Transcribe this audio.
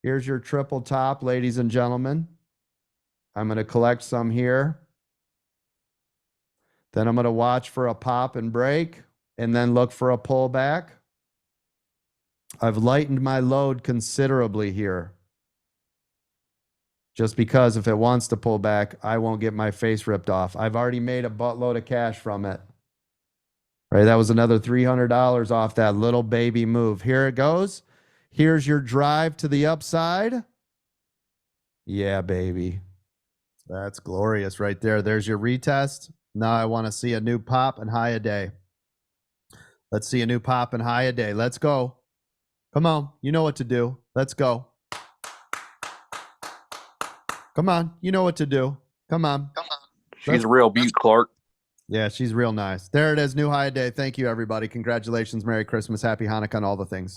Here's your triple top, ladies and gentlemen. I'm going to collect some here. Then I'm going to watch for a pop and break and then look for a pullback. I've lightened my load considerably here. Just because if it wants to pull back, I won't get my face ripped off. I've already made a buttload of cash from it. Right, that was another $300 off that little baby move. Here it goes. Here's your drive to the upside. Yeah, baby. That's glorious right there. There's your retest. Now I want to see a new pop and high a day. Let's see a new pop and high a day. Let's go. Come on. You know what to do. Let's go. Come on. You know what to do. Come on. She's a real beaut, Clark. Yeah, she's real nice. There it is. New high a day. Thank you, everybody. Congratulations. Merry Christmas. Happy Hanukkah and all the things.